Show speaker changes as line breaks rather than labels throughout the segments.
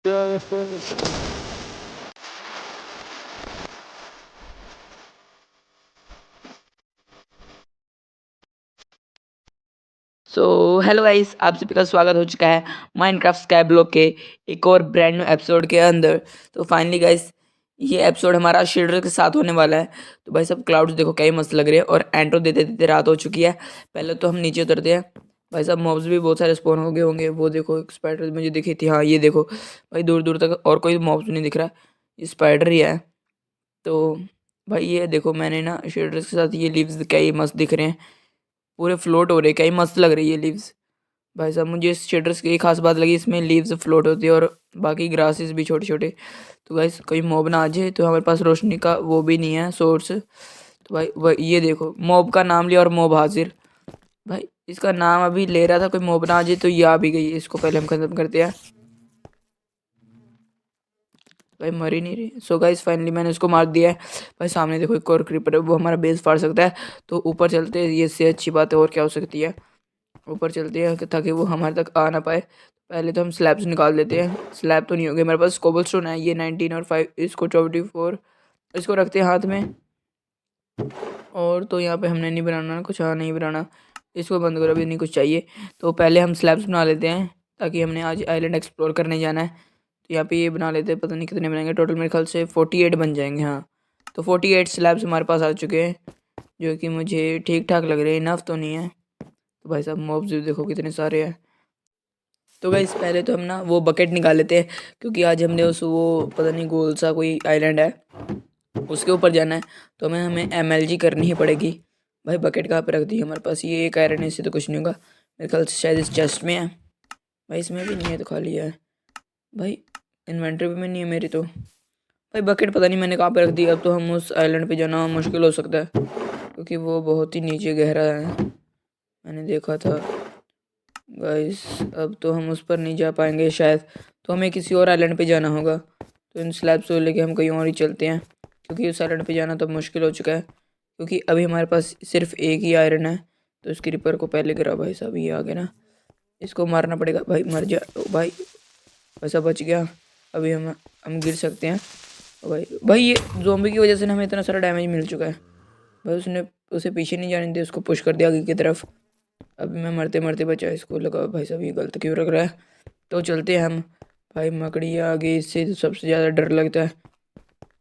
So hello guys, आप सभी का स्वागत हो चुका है माइनक्राफ्ट स्काई ब्लॉक के एक और ब्रांड न्यू एपिसोड के अंदर। तो फाइनली गाइस, ये एपिसोड हमारा शेडर के साथ होने वाला है। तो भाई सब क्लाउड्स देखो कई मस्त लग रहे हैं और एंट्रो देते देते रात हो चुकी है। पहले तो हम नीचे उतरते हैं। भाई साहब मॉब्स भी बहुत सारे स्पॉन हो गए होंगे। वो देखो एक स्पाइडर मुझे दिखी थी। हाँ ये देखो भाई, दूर दूर तक और कोई मॉब्स नहीं दिख रहा, ये स्पाइडर ही है। तो भाई ये देखो, मैंने ना शेडर्स के साथ ये लीव्स कई मस्त दिख रहे हैं, पूरे फ्लोट हो रहे, कई मस्त लग रही है लीव्स। भाई साहब मुझे इस शेडर्स की एक खास बात लगी, इसमें लीव्स फ्लोट होती है और बाकी ग्रासेस भी छोटे छोटे। तो गाइस कोई मॉब ना आ जाए, तो हमारे पास रोशनी का वो भी नहीं है सोर्स। तो भाई ये देखो, मॉब का नाम लिया और मॉब हाजिर। भाई इसका नाम अभी ले रहा था, कोई मॉब ना आ जाए, तो ये आ भी गई। इसको पहले हम खत्म करते हैं। भाई मर ही नहीं रही। सो गाइस फाइनली मैंने उसको मार दिया है। भाई सामने देखो एक और क्रीपर है, वो हमारा बेस फाड़ सकता है। तो ऊपर चलते हैं, ये से अच्छी बात है और क्या हो सकती है। ऊपर चलते हैं ताकि वो हमारे तक आ ना पाए। पहले तो हम स्लैब्स निकाल देते हैं। स्लैब तो नहीं होगी मेरे पास, कोबलस्टोन है ये 19 और 5, इसको 24, इसको रखते हैं हाथ में। और तो यहाँ पे हमने नहीं बनाना कुछ, हाँ नहीं बनाना, इसको बंद करो, अभी नहीं कुछ चाहिए। तो पहले हम स्लैब्स बना लेते हैं, ताकि हमने आज आइलैंड एक्सप्लोर करने जाना है। तो यहाँ पे ये बना लेते हैं, पता नहीं कितने बनाएंगे, टोटल मेरे ख्याल से 48 बन जाएंगे। हाँ तो 48 स्लैब्स हमारे पास आ चुके हैं, जो कि मुझे ठीक ठाक लग रहे हैं, इनफ तो नहीं है। तो भाई साहब मॉब्स भी देखो कितने सारे हैं। तो गाइस पहले तो हम ना वो बकेट निकाल लेते हैं, क्योंकि आज हमने उस वो पता नहीं गोल सा कोई आइलैंड है, उसके ऊपर जाना है। तो हमें एमएलजी करनी ही पड़ेगी। भाई बकेट कहाँ पे रख दी हमारे पास, ये एक आयरन है, इससे तो कुछ नहीं होगा। मेरे ख्याल से शायद इस चेस्ट में है। भाई इसमें भी नहीं है, तो खाली है। भाई इन्वेंट्री में नहीं है मेरी तो। भाई बकेट पता नहीं मैंने कहाँ पे रख दी। अब तो हम उस आइलैंड पे जाना मुश्किल हो सकता है, क्योंकि वो बहुत ही नीचे गहरा है, मैंने देखा था। गाइस अब तो हम उस पर नहीं जा पाएंगे शायद, तो हमें किसी और आइलैंड पे जाना होगा। तो इन स्लैब्स को लेके हम कहीं और ही चलते हैं, क्योंकि उस आइलैंड पे जाना तो मुश्किल हो चुका है। क्योंकि अभी हमारे पास सिर्फ एक ही आयरन है। तो इस क्रीपर को पहले गिरा। भाई साहब ये आ गया ना, इसको मारना पड़ेगा। भाई मर जा। ओ भाई वैसा बच गया। अभी हम गिर सकते हैं। ओ भाई ये ज़ोंबी की वजह से ना हमें इतना सारा डैमेज मिल चुका है। भाई उसने उसे पीछे नहीं जाने दिया, उसको पुश कर दिया आगे की तरफ। अभी मैं मरते मरते बचा, इसको लगा भाई साहब ये गलत क्यों रख रहा है। तो चलते हैं हम। भाई मकड़ी आगे, इससे तो सबसे ज़्यादा डर लगता है।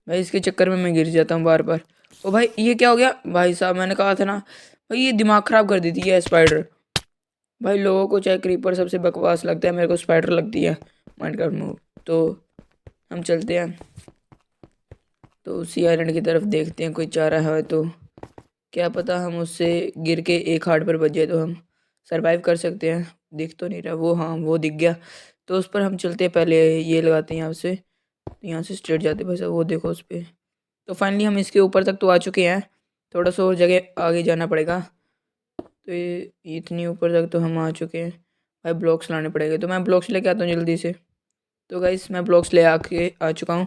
भाई इसके चक्कर में मैं गिर जाता हूँ बार बार। ओ भाई ये क्या हो गया। भाई साहब मैंने कहा था ना, भाई ये दिमाग ख़राब कर देती है स्पाइडर। भाई लोगों को चाहे क्रीपर सबसे बकवास लगता है, मेरे को स्पाइडर लगती है माइनक्राफ्ट में। तो हम चलते हैं, तो उसी आइलैंड की तरफ देखते हैं, कोई चारा है तो क्या पता हम उससे गिर के एक हार्ट पर बच जाए तो हम सरवाइव कर सकते हैं। दिख तो नहीं रहा वो, हाँ वो दिख गया। तो उस पर हम चलते हैं, पहले ये लगाते हैं यहाँ से। तो यहाँ से स्ट्रेट जाते भाई साहब, वो देखो उस पर। तो फाइनली हम इसके ऊपर तक तो आ चुके हैं, थोड़ा सा और जगह आगे जाना पड़ेगा। तो ये इतनी ऊपर तक तो हम आ चुके हैं। भाई ब्लॉक्स लाने पड़ेंगे, तो मैं ब्लॉक्स लेके आता हूँ जल्दी से। तो गाइस मैं ब्लॉक्स ले आके आ चुका हूँ।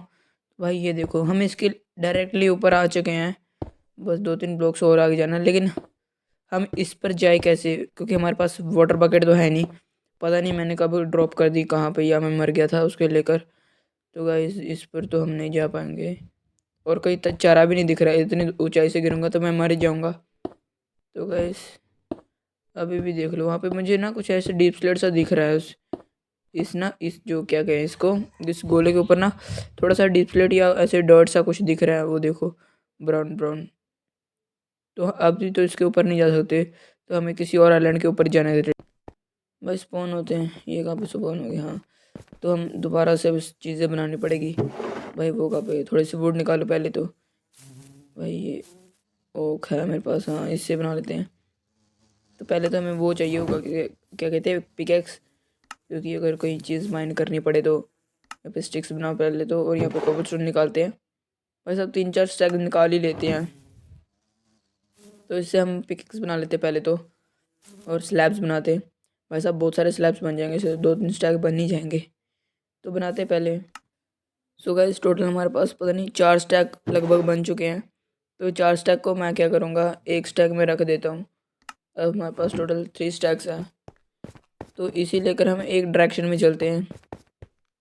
भाई ये देखो हम इसके डायरेक्टली ऊपर आ चुके हैं, बस 2-3 ब्लॉक्स और आगे जाना है। लेकिन हम इस पर जाए कैसे, क्योंकि हमारे पास वाटर बकेट तो है नहीं। पता नहीं मैंने कब ड्रॉप कर दी कहाँ पे, या मैं मर गया था उसके लेकर। तो गाइस इस पर तो हम नहीं जा पाएंगे, और कोई चारा भी नहीं दिख रहा है। इतनी ऊंचाई से गिरूंगा तो मैं मर ही जाऊंगा। तो गाइस अभी भी देख लो, वहाँ पे मुझे ना कुछ ऐसे डीप स्लेट सा दिख रहा है। इस ना इस जो क्या कहें इसको, इस गोले के ऊपर ना थोड़ा सा डीप स्लेट या ऐसे डॉट सा कुछ दिख रहा है, वो देखो ब्राउन ब्राउन। तो अभी तो इसके ऊपर नहीं जा सकते, तो हमें किसी और आइलैंड के ऊपर जाना है। भाई स्पॉन होते हैं, ये कहाँ पे स्पॉन हो गया। हाँ तो हम दोबारा से चीज़ें बनानी पड़ेगी। भाई वो कहाँ पे, थोड़ी सी वुड निकालो पहले तो। भाई ये ओक है मेरे पास, हाँ इससे बना लेते हैं। तो पहले तो हमें वो चाहिए होगा कि क्या कहते हैं, पिकेक्स। क्योंकि अगर कोई चीज़ माइन करनी पड़े तो यहाँ पे स्टिक्स बनाओ पहले तो, और यहाँ पे कोबलस्टोन निकालते हैं। भाई सब 3-4 स्टैक निकाल ही लेते हैं। तो इससे हम पिकेक्स बना लेते हैं पहले तो, और स्लैब्स बनाते हैं। भाई साहब बहुत सारे स्लैब्स बन जाएंगे, इससे 2-3 स्टैक बन ही जाएंगे। तो बनाते हैं पहले। सो गाइस टोटल हमारे पास पता नहीं 4 स्टैक लगभग बन चुके हैं। तो 4 स्टैक को मैं क्या करूँगा, एक स्टैक में रख देता हूँ। अब हमारे पास टोटल 3 स्टैक्स हैं। तो इसी लेकर हम एक डायरेक्शन में चलते हैं।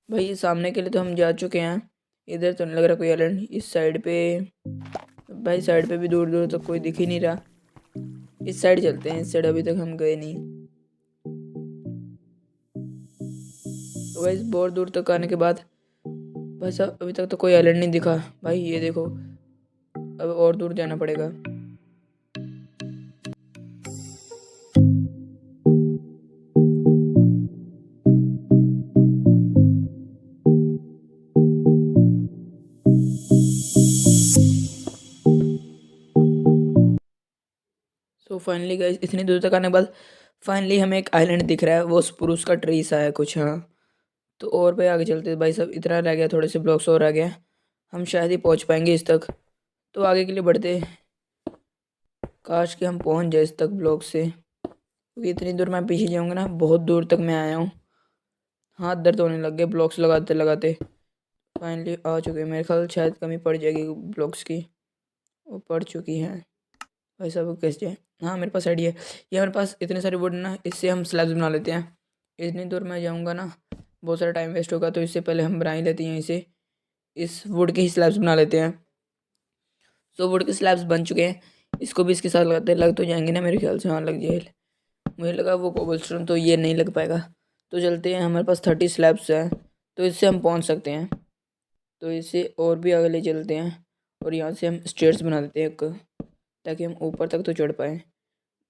भाई ये सामने के लिए तो हम जा चुके हैं। इधर तो नहीं लग रहा कोई आइलैंड। इस साइड पे भाई, साइड पे भी दूर दूर तक कोई दिख ही नहीं रहा। इस साइड चलते हैं, इस साइड अभी तक हम गए नहीं। तो भाई बहुत दूर तक आने के बाद भाई साहब अभी तक तो कोई आइलैंड नहीं दिखा। भाई ये देखो, अब और दूर जाना पड़ेगा। सो फाइनली गाइस, इतनी दूर तक आने के बाद फाइनली हमें एक आइलैंड दिख रहा है। वो स्प्रूस का ट्री सा है कुछ, हाँ। तो और भाई आगे चलते हैं। भाई सब इतना रह गया, थोड़े से ब्लॉक्स और रह गए, हम शायद ही पहुंच पाएंगे इस तक। तो आगे के लिए बढ़ते। काश कि हम पहुंच जाए इस तक ब्लॉक से, क्योंकि इतनी दूर मैं पीछे जाऊंगा ना, बहुत दूर तक मैं आया हूँ। हाथ दर्द होने लग गए ब्लॉक्स लगाते लगाते। फाइनली आ चुके हैं। मेरे ख्याल शायद कमी पड़ जाएगी ब्लॉक्स की, वो पड़ चुकी है। भाई साहब कैसे जाए? हाँ मेरे पास आइडिया है। ये हमारे पास इतने सारे वुड ना, इससे हम स्लैब्स बना लेते हैं। इतनी दूर मैं जाऊँगा ना, बहुत सारा टाइम वेस्ट होगा, तो इससे पहले हम बना ही लेते हैं इसे। इस वुड के ही स्लैब्स बना लेते हैं। सो वुड के स्लैब्स बन चुके हैं। इसको भी इसके साथ लगाते लग तो जाएंगे ना मेरे ख्याल से। हाँ लग जाए। मुझे लगा वो कोबलस्टोन तो ये नहीं लग पाएगा। तो चलते हैं, हमारे पास 30 स्लैब्स हैं, तो इससे हम पहुंच सकते हैं। तो इसे और भी आगे ले चलते हैं, और यहाँ से हम स्टेयर्स बना देते हैं एक, ताकि हम ऊपर तक तो चढ़ पाएँ।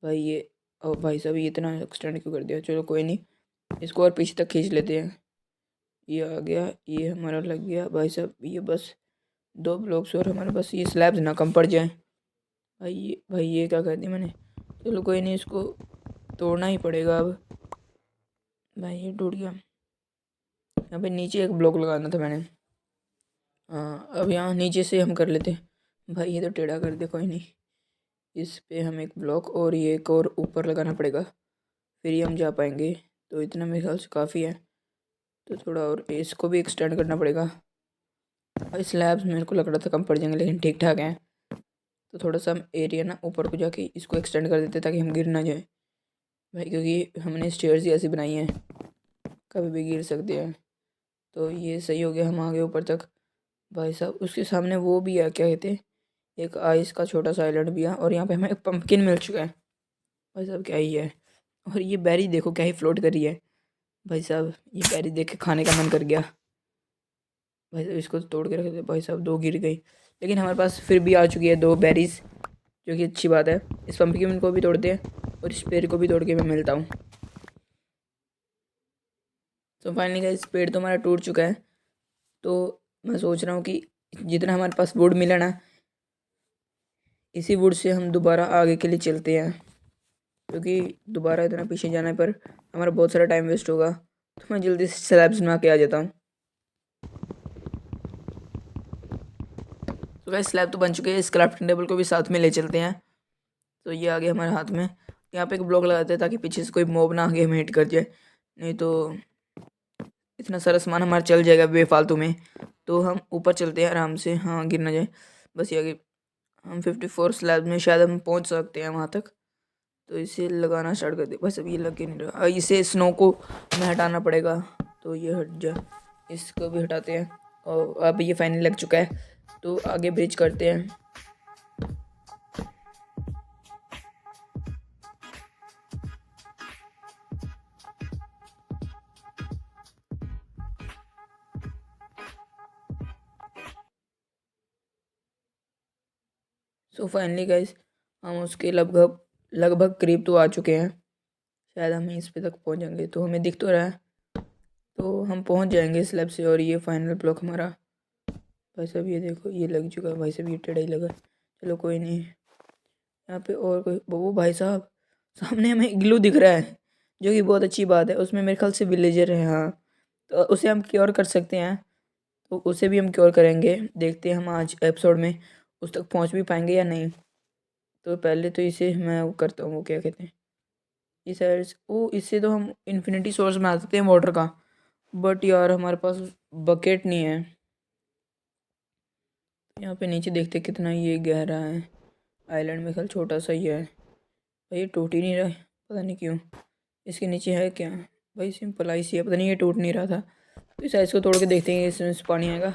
भाई ये, और भाई साहब ये इतना एक्सटेंड क्यों कर दिया? चलो कोई नहीं, इसको और पीछे तक खींच लेते हैं। ये आ गया, ये हमारा लग गया। भाई साहब ये बस 2 ब्लॉक्स और हमारे पास, ये स्लैब्स ना कम पड़ जाए। भाई ये क्या कर दिया मैंने? चलो कोई नहीं, इसको तोड़ना ही पड़ेगा अब। भाई ये टूट गया। यहाँ पे नीचे एक ब्लॉक लगाना था मैंने। हाँ अब यहाँ नीचे से हम कर लेते हैं। भाई ये तो टेढ़ा कर दिया, कोई नहीं। इस पे हम एक ब्लॉक और ये एक और ऊपर लगाना पड़ेगा, फिर ही हम जा पाएंगे। तो इतना मेरे ख्याल से काफ़ी है। तो थोड़ा और इसको भी एक्सटेंड करना पड़ेगा। भाई स्लैब्स मेरे को लग रहा था कम पड़ जाएंगे, लेकिन ठीक ठाक हैं। तो थोड़ा सा हम एरिया ना ऊपर को जाके इसको एक्सटेंड कर देते ताकि हम गिर ना जाए। भाई क्योंकि हमने स्टेयर्स ही ऐसी बनाई हैं, कभी भी गिर सकते हैं। तो ये सही हो गया, हम आ गए ऊपर तक। भाई साहब उसके सामने वो भी है, क्या कहते हैं, एक आइस का छोटा सा आइलैंड भी है, और यहाँ पे हमें एक पंपकिन मिल चुका है। भाई साहब क्या ही है। और ये बेरी देखो क्या ही फ्लोट कर रही है। भाई साहब ये बेरी देख के खाने का मन कर गया। भाई साहब इसको तोड़ के रख दे। भाई साहब 2 गिर गई, लेकिन हमारे पास फिर भी आ चुकी है 2 बेरीज, जो कि अच्छी बात है। इस पंपकिन को भी तोड़ते हैं, और इस पेड़ को भी तोड़ के मैं मिलता हूँ। तो फाइनली गाइस पेड़ तो हमारा टूट चुका है। तो मैं सोच रहा हूँ कि जितना हमारे पास वुड मिला ना, इसी वुड से हम दोबारा आगे के लिए चलते हैं, क्योंकि दोबारा इतना पीछे जाने पर हमारा बहुत सारा टाइम वेस्ट होगा। तो मैं जल्दी से स्लैब्स बना के आ जाता हूँ। तो गाइस स्लैब तो बन चुके हैं, इस क्राफ्टिंग टेबल को भी साथ में ले चलते हैं। तो ये आ गया हमारे हाथ में। यहाँ पे एक ब्लॉक लगाते हैं ताकि पीछे से कोई मॉब ना आगे हमें हिट कर जाए, नहीं तो इतना सारा सामान हमारा चल जाएगा बेफालतू में। तो हम ऊपर चलते हैं आराम से, हाँ गिर ना जाए। बस ये आगे हम 54 स्लैब में शायद हम पहुँच सकते हैं वहाँ तक। तो इसे लगाना स्टार्ट कर दे। बस अब ये लग के नहीं रहा। इसे स्नो को हमें हटाना पड़ेगा। तो ये हट जा, इसको भी हटाते हैं। और अब ये फाइनली लग चुका है, तो आगे ब्रिज करते हैं। सो फाइनली गाइस हम उसके लगभग लगभग करीब तो आ चुके हैं। शायद हम इस पे तक पहुंच जाएंगे, तो हमें दिख तो रहा है। तो हम पहुंच जाएंगे स्लैब से, और ये फाइनल ब्लॉक हमारा। भाई साहब ये देखो ये लग चुका है। भाई साहब ये टेढ़ा ही लगा। चलो कोई नहीं। यहाँ पे और कोई, वो भाई साहब सामने हमें इग्लू दिख रहा है, जो कि बहुत अच्छी बात है। उसमें मेरे ख्याल से विलेजर है, हाँ। तो उसे हम क्योर कर सकते हैं। तो उसे भी हम क्योर करेंगे। देखते हैं हम आज एपिसोड में उस तक पहुँच भी पाएंगे या नहीं। तो पहले तो इसे मैं वो करता हूँ, वो क्या कहते हैं, ये साइड वो, इससे तो हम इन्फिनिटी सोर्स बना सकते हैं वाटर का। बट यार हमारे पास बकेट नहीं है। यहाँ पे नीचे देखते कितना ये गहरा है। आइलैंड में ख्याल छोटा सा ही है। भाई ये टूट ही नहीं रहा है, पता नहीं क्यों। इसके नीचे है क्या? भाई सिंपल आई सी है, पता नहीं ये टूट नहीं रहा था। तो इस आइस को तोड़ के देखते हैं इसमें से पानी आएगा।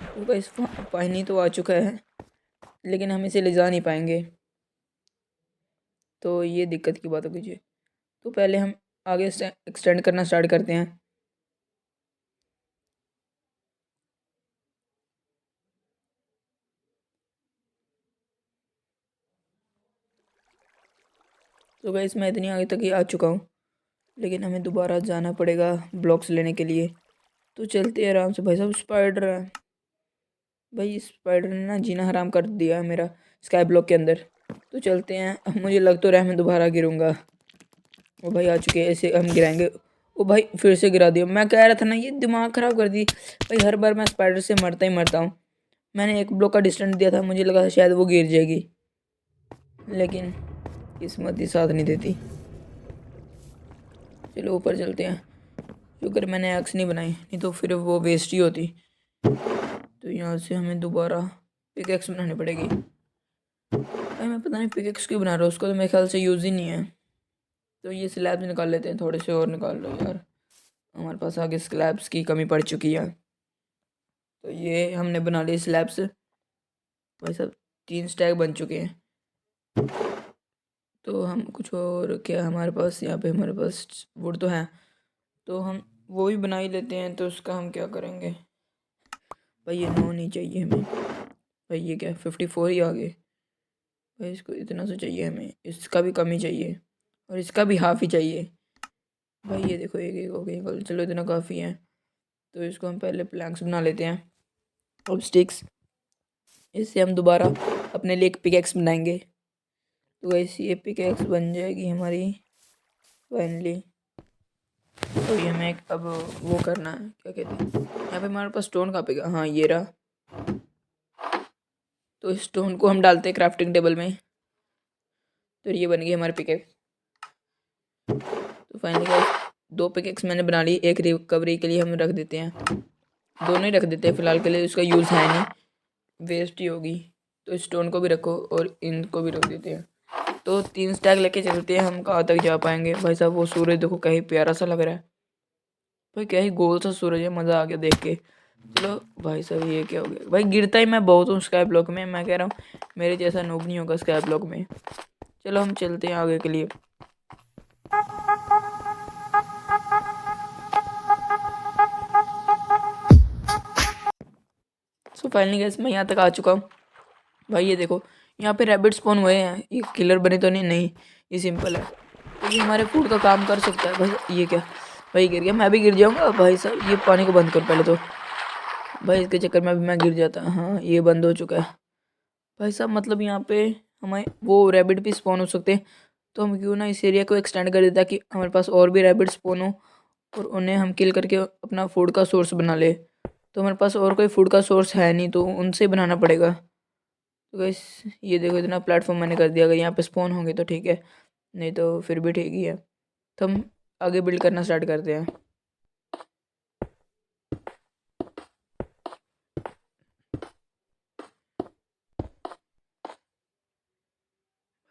तो गाइस पानी तो आ चुका है, लेकिन हम इसे ले जा नहीं पाएंगे, तो ये दिक्कत की बात हो गई। तो पहले हम आगे एक्सटेंड करना स्टार्ट करते हैं। तो गाइस मैं इतनी आगे तक ही आ चुका हूँ, लेकिन हमें दोबारा जाना पड़ेगा ब्लॉक्स लेने के लिए। तो चलते हैं आराम से। भाई साहब स्पाइडर है, भाई स्पाइडर ने ना जीना हराम कर दिया है मेरा स्काई ब्लॉक के अंदर। तो चलते हैं। अब मुझे लग तो रहा है मैं दोबारा गिरूंगा। ओ भाई आ चुके हैं, ऐसे हम गिराएंगे। ओ भाई फिर से गिरा दिया। मैं कह रहा था ना, ये दिमाग ख़राब कर दी भाई। हर बार मैं स्पाइडर से मरता ही मरता हूँ। मैंने एक ब्लॉक का डिस्टेंस दिया था, मुझे लगा शायद वो गिर जाएगी, लेकिन किस्मत ही साथ नहीं देती। चलो ऊपर चलते हैं। शुक्र मैंने एक्स नहीं बनाई, नहीं तो फिर वो वेस्ट ही होती। तो यहाँ से हमें दोबारा पिकेक्स बनानी पड़ेगी। भाई मैं पता नहीं पिकेक्स क्यों बना रहा हूँ, उसको तो मेरे ख्याल से यूज़ ही नहीं है। तो ये स्लैब्स निकाल लेते हैं, थोड़े से और निकाल लो यार, हमारे पास आगे स्लैब्स की कमी पड़ चुकी है। तो ये हमने बना लिए स्लैब्स। भाई सब 3 स्टैक बन चुके हैं। तो हम कुछ और क्या, हमारे पास यहाँ पे हमारे पास वुड तो है, तो हम वो भी बना ही लेते हैं। तो उसका हम क्या करेंगे भाई, ये 9 नहीं चाहिए हमें। भाई ये क्या 54 ही आ गए भाई, इसको इतना सा चाहिए हमें, इसका भी कम ही चाहिए और इसका भी हाफ ही चाहिए। भाई ये देखो एक एक हो गई, चलो इतना काफ़ी है। तो इसको हम पहले प्लैंक्स बना लेते हैं, अब स्टिक्स। इससे हम दोबारा अपने लिए एक पिकेक्स बनाएंगे। तो ऐसी ये पिकेक्स बन जाएगी हमारी फाइनली। तो ये हमें अब वो करना है, क्या कहते हैं, यहाँ पे हमारे पास स्टोन कहाँ पे गया, हाँ ये रहा। तो इस स्टोन को हम डालते हैं क्राफ्टिंग टेबल में। तो ये बन गई हमारी पिकेक्स। तो फाइनली गाइस 2 पिकेक्स मैंने बना ली, एक रिकवरी के लिए हम रख देते हैं, दोनों ही रख देते हैं फ़िलहाल के लिए, उसका यूज़ है नहीं, वेस्ट ही होगी। तो स्टोन को भी रखो और इनको भी रख देते हैं। तो 3 स्टैक लेके चलते हैं, हम कहाँ तक जा पाएंगे। भाई साहब वो सूरज देखो क्या ही प्यारा सा लग रहा है भाई, क्या ही गोल सा सूरज है, मज़ा आ गया देख के। चलो भाई साहब ये क्या हो गया भाई, गिरता ही मैं बहुत हूँ स्काई ब्लॉक में, मैं कह रहा हूँ मेरे जैसा नूब नहीं होगा स्काई ब्लॉक में। चलो हम चलते हैं आगे के लिए। सो फाइनली गाइस मैं यहाँ तक आ चुका हूँ। भाई ये देखो यहाँ पे रैबिट स्पॉन हुए हैं, ये किलर बने तो नहीं, नहीं ये सिंपल है। तो ये हमारे फूड का काम कर सकता है। भाई ये क्या, भाई गिर गया, मैं भी गिर जाऊँगा। भाई साहब ये पानी को बंद कर पहले तो, भाई इसके चक्कर में अभी मैं गिर जाता। हाँ ये बंद हो चुका है। भाई साहब मतलब यहाँ पे हमें वो रैबिट भी स्पॉन हो सकते हैं, तो हम क्यों ना इस एरिया को एक्सटेंड कर देता कि हमारे पास और भी रैबिट स्पॉन हो और उन्हें हम किल करके अपना फूड का सोर्स बना ले। तो हमारे पास और कोई फूड का सोर्स है नहीं, तो उनसे बनाना पड़ेगा। तो गाइस ये देखो इतना प्लेटफॉर्म मैंने कर दिया, अगर यहाँ पे स्पॉन होंगे तो ठीक है, नहीं तो फिर भी ठीक ही है। तो हम आगे बिल्ड करना स्टार्ट करते हैं।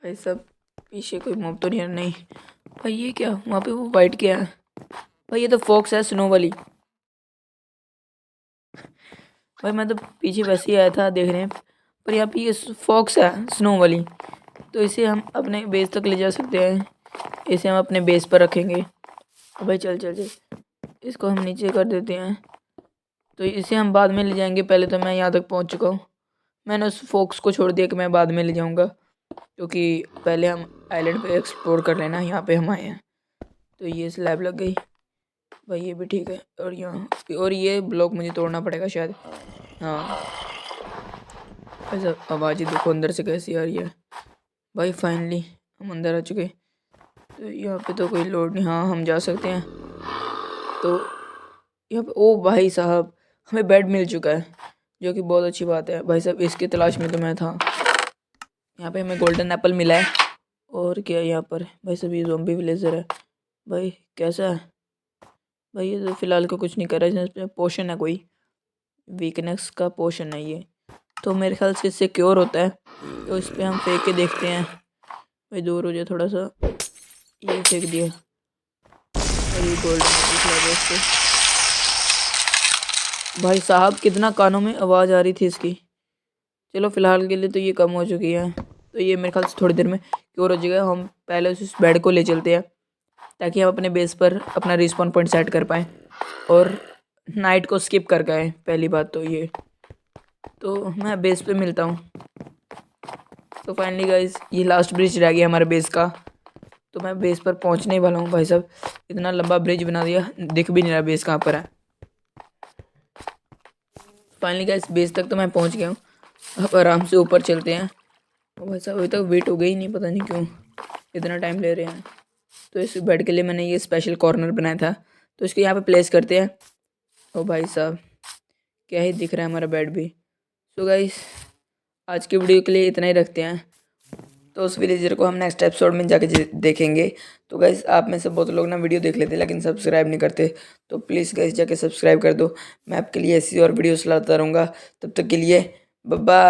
भाई सब पीछे कोई मॉब तो नहीं है, नहीं भाई ये क्या, वहाँ पे वो वाइट क्या है भाई, ये तो फॉक्स है स्नो वाली। भाई मैं तो पीछे वैसे ही आया था देखने, पर यहाँ पे ये फॉक्स है स्नो वाली। तो इसे हम अपने बेस तक ले जा सकते हैं, इसे हम अपने बेस पर रखेंगे। भाई चल चल चल, इसको हम नीचे कर देते हैं। तो इसे हम बाद में ले जाएंगे, पहले तो मैं यहाँ तक पहुँच चुका हूँ। मैंने उस फॉक्स को छोड़ दिया कि मैं बाद में ले जाऊँगा, क्योंकि पहले हम आइलैंड पे एक्सप्लोर कर लेना, यहाँ पे हम आए हैं। तो ये स्लैब लग गई भाई, ये भी ठीक है। और यहाँ और ये ब्लॉक मुझे तोड़ना पड़ेगा शायद, हाँ। ऐसा आवाज़ ही देखो अंदर से कैसी आ रही है। भाई फाइनली हम अंदर आ चुके। तो यहाँ पे तो कोई लोड नहीं, हाँ हम जा सकते हैं। तो यहाँ पे ओ भाई साहब हमें बेड मिल चुका है, जो कि बहुत अच्छी बात है। भाई साहब इसकी तलाश में तो मैं था। यहाँ पे हमें गोल्डन एप्पल मिला है। और क्या यहाँ पर भाई साहब ये ज़ॉम्बी विलेजर है। भाई कैसा है भाई, ये तो फ़िलहाल को कुछ नहीं कर रहा है, इसमें पोशन है, कोई वीकनेस का पोशन है ये, तो मेरे ख्याल से इससे क्योर होता है। तो इस पर हम फेंक के देखते हैं। भाई दूर हो जाए थोड़ा सा, ये फेंक दिया और ये गोल्डन एप्पल खिला दो इसको। भाई साहब कितना कानों में आवाज़ आ रही थी इसकी। चलो फिलहाल के लिए तो ये कम हो चुकी है, तो ये मेरे ख्याल से थोड़ी देर में क्योर हो जाएगा। हम पहले उस बेड को ले चलते हैं ताकि हम अपने बेस पर अपना रिस्पॉन पॉइंट सेट कर पाएँ और नाइट को स्किप कर गए। पहली बात तो ये, तो मैं बेस पे मिलता हूँ। तो फाइनली गाइस ये लास्ट ब्रिज रह गया हमारे बेस का, तो मैं बेस पर पहुँचने ही वाला हूँ। भाई साहब इतना लंबा ब्रिज बना दिया, दिख भी नहीं रहा बेस कहाँ पर है। फाइनली गाइस बेस तक तो मैं पहुँच गया हूँ। अब आराम से ऊपर चलते हैं। भाई साहब अभी तक वेट हो गई नहीं, पता नहीं क्यों इतना टाइम ले रहे हैं। तो इस बेड के लिए मैंने ये स्पेशल कॉर्नर बनाया था, तो इसको यहाँ पे प्लेस करते हैं। ओ भाई साहब क्या ही दिख रहा है हमारा बेड भी। सो गाइस आज की वीडियो के लिए इतना ही रखते हैं, तो उस विलेजर को हम नेक्स्ट एपिसोड में जाके देखेंगे। तो गाइस आप में से बहुत लोग ना वीडियो देख लेते लेकिन सब्सक्राइब नहीं करते, तो प्लीज़ गाइस जाके सब्सक्राइब कर दो। मैं आपके लिए ऐसी और वीडियोस लाता रहूँगा। तब तक के लिए बाय बाय।